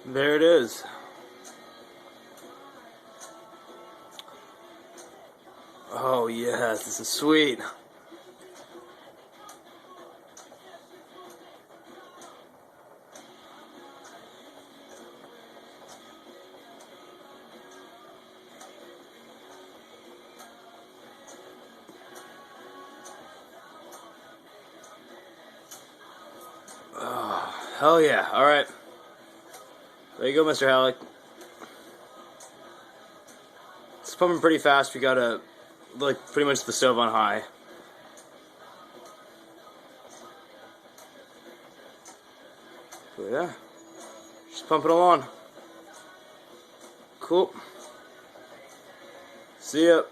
There it is. Oh yes, this is sweet. Oh, hell yeah. Alright. There you go, Mr. Haluck. It's pumping pretty fast. We gotta, like, pretty much the stove on high. So yeah. Just pumping along. Cool. See ya.